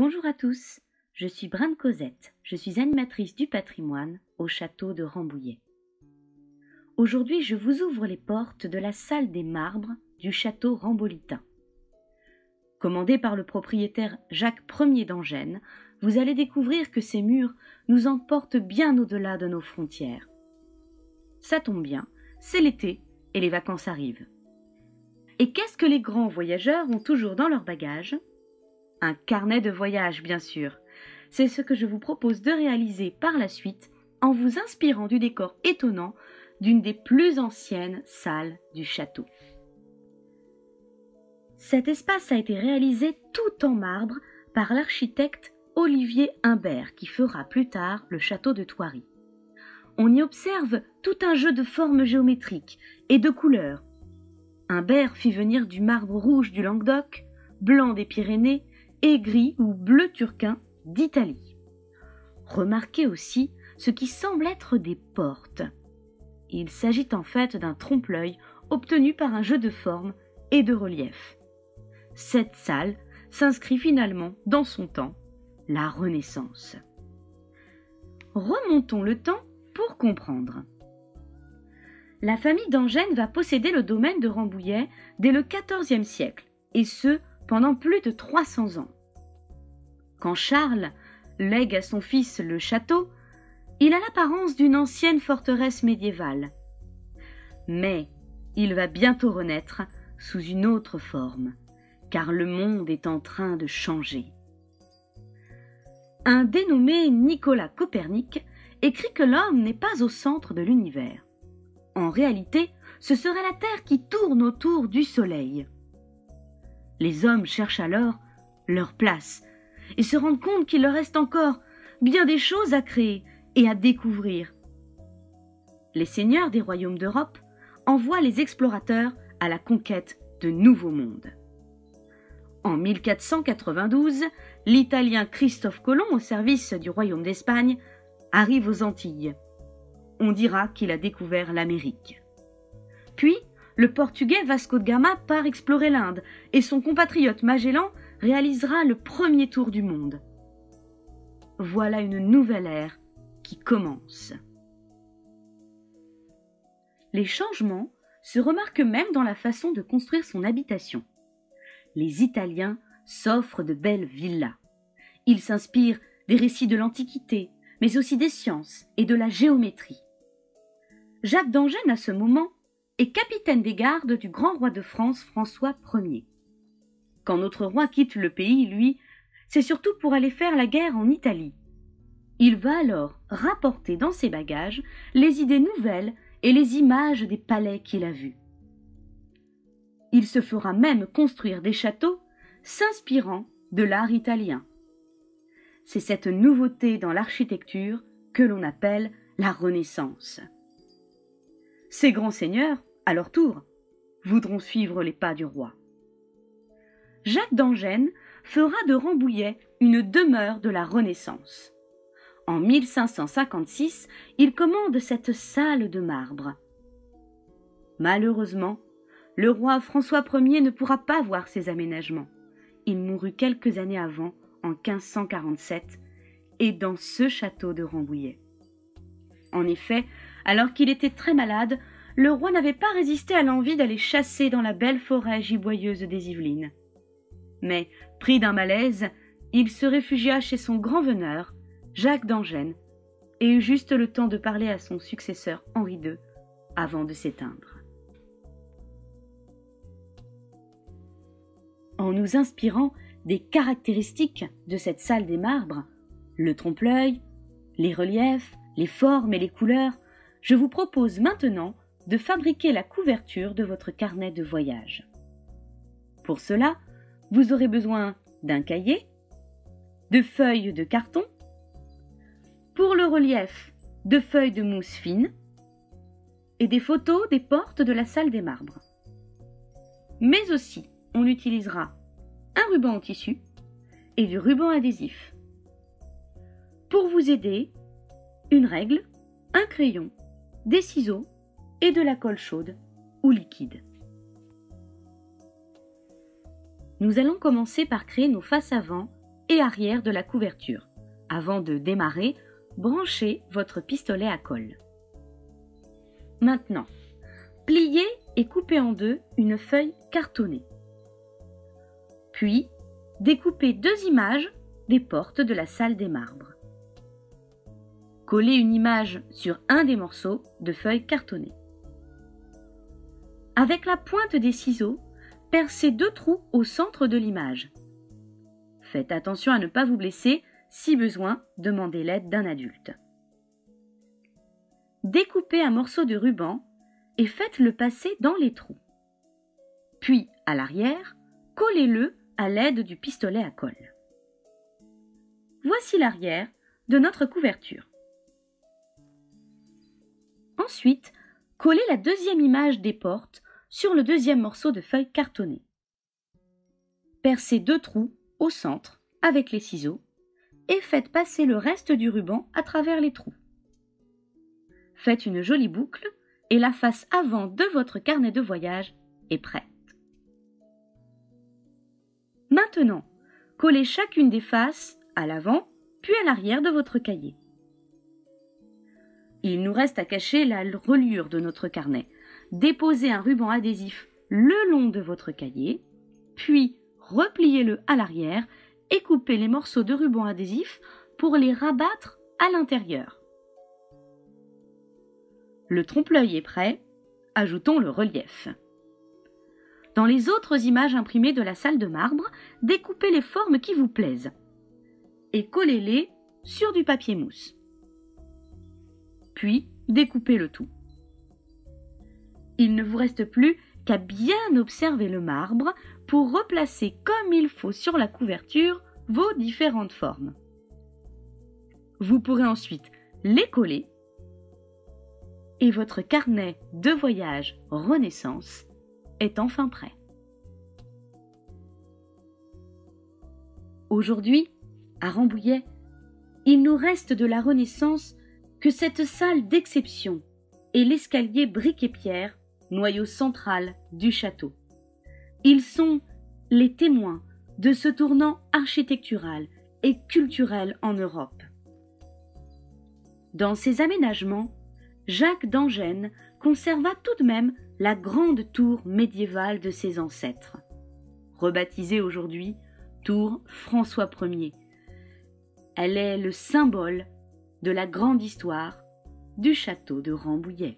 Bonjour à tous, je suis Brinde Cosette, je suis animatrice du patrimoine au château de Rambouillet. Aujourd'hui, je vous ouvre les portes de la salle des marbres du château rambolitain. Commandé par le propriétaire Jacques Ier d'Angennes, vous allez découvrir que ces murs nous emportent bien au-delà de nos frontières. Ça tombe bien, c'est l'été et les vacances arrivent. Et qu'est-ce que les grands voyageurs ont toujours dans leur bagage ? Un carnet de voyage, bien sûr. C'est ce que je vous propose de réaliser par la suite en vous inspirant du décor étonnant d'une des plus anciennes salles du château. Cet espace a été réalisé tout en marbre par l'architecte Olivier Imbert, qui fera plus tard le château de Thoiry. On y observe tout un jeu de formes géométriques et de couleurs. Imbert fit venir du marbre rouge du Languedoc, blanc des Pyrénées et gris ou bleu turquin d'Italie. Remarquez aussi ce qui semble être des portes. Il s'agit en fait d'un trompe-l'œil obtenu par un jeu de formes et de relief. Cette salle s'inscrit finalement dans son temps, la Renaissance. Remontons le temps pour comprendre. La famille d'Angennes va posséder le domaine de Rambouillet dès le XIVe siècle, et ce, pendant plus de 300 ans. Quand Charles lègue à son fils le château, il a l'apparence d'une ancienne forteresse médiévale. Mais il va bientôt renaître sous une autre forme, car le monde est en train de changer. Un dénommé Nicolas Copernic écrit que l'homme n'est pas au centre de l'univers. En réalité, ce serait la Terre qui tourne autour du Soleil. Les hommes cherchent alors leur place et se rendent compte qu'il leur reste encore bien des choses à créer et à découvrir. Les seigneurs des royaumes d'Europe envoient les explorateurs à la conquête de nouveaux mondes. En 1492, l'Italien Christophe Colomb, au service du royaume d'Espagne, arrive aux Antilles. On dira qu'il a découvert l'Amérique. Puis, le Portugais Vasco de Gama part explorer l'Inde et son compatriote Magellan réalisera le premier tour du monde. Voilà une nouvelle ère qui commence. Les changements se remarquent même dans la façon de construire son habitation. Les Italiens s'offrent de belles villas. Ils s'inspirent des récits de l'Antiquité, mais aussi des sciences et de la géométrie. Jacques d'Angennes, à ce moment, est capitaine des gardes du grand roi de France François Ier. Quand notre roi quitte le pays, lui, c'est surtout pour aller faire la guerre en Italie. Il va alors rapporter dans ses bagages les idées nouvelles et les images des palais qu'il a vus. Il se fera même construire des châteaux s'inspirant de l'art italien. C'est cette nouveauté dans l'architecture que l'on appelle la Renaissance. Ces grands seigneurs, à leur tour, voudront suivre les pas du roi. Jacques d'Angennes fera de Rambouillet une demeure de la Renaissance. En 1556, il commande cette salle de marbre. Malheureusement, le roi François Ier ne pourra pas voir ces aménagements. Il mourut quelques années avant, en 1547, et dans ce château de Rambouillet. En effet, alors qu'il était très malade, le roi n'avait pas résisté à l'envie d'aller chasser dans la belle forêt giboyeuse des Yvelines. Mais, pris d'un malaise, il se réfugia chez son grand veneur, Jacques d'Angennes, et eut juste le temps de parler à son successeur Henri II avant de s'éteindre. En nous inspirant des caractéristiques de cette salle des marbres, le trompe-l'œil, les reliefs, les formes et les couleurs, je vous propose maintenant de fabriquer la couverture de votre carnet de voyage. Pour cela, vous aurez besoin d'un cahier, de feuilles de carton, pour le relief, de feuilles de mousse fine et des photos des portes de la salle des marbres. Mais aussi, on utilisera un ruban en tissu et du ruban adhésif. Pour vous aider, une règle, un crayon, des ciseaux et de la colle chaude ou liquide. Nous allons commencer par créer nos faces avant et arrière de la couverture. Avant de démarrer, branchez votre pistolet à colle. Maintenant, pliez et coupez en deux une feuille cartonnée. Puis, découpez 2 images des portes de la salle des marbres. Collez une image sur un des morceaux de feuille cartonnée. Avec la pointe des ciseaux, percez 2 trous au centre de l'image. Faites attention à ne pas vous blesser. Si besoin, demandez l'aide d'un adulte. Découpez un morceau de ruban et faites-le passer dans les trous. Puis, à l'arrière, collez-le à l'aide du pistolet à colle. Voici l'arrière de notre couverture. Ensuite, collez la 2e image des portes sur le 2e morceau de feuille cartonnée. Percez 2 trous au centre avec les ciseaux et faites passer le reste du ruban à travers les trous. Faites une jolie boucle et la face avant de votre carnet de voyage est prête. Maintenant, collez chacune des faces à l'avant puis à l'arrière de votre cahier. Il nous reste à cacher la reliure de notre carnet. Déposez un ruban adhésif le long de votre cahier, puis repliez-le à l'arrière et coupez les morceaux de ruban adhésif pour les rabattre à l'intérieur. Le trompe-l'œil est prêt, ajoutons le relief. Dans les autres images imprimées de la salle de marbre, découpez les formes qui vous plaisent et collez-les sur du papier mousse. Puis, découpez le tout. Il ne vous reste plus qu'à bien observer le marbre pour replacer comme il faut sur la couverture vos différentes formes. Vous pourrez ensuite les coller et votre carnet de voyage Renaissance est enfin prêt. Aujourd'hui, à Rambouillet, il nous reste de la Renaissance que cette salle d'exception et l'escalier brique et pierre, noyau central du château. Ils sont les témoins de ce tournant architectural et culturel en Europe. Dans ces aménagements, Jacques d'Angennes conserva tout de même la grande tour médiévale de ses ancêtres, rebaptisée aujourd'hui tour François Ier. Elle est le symbole de la grande histoire du château de Rambouillet.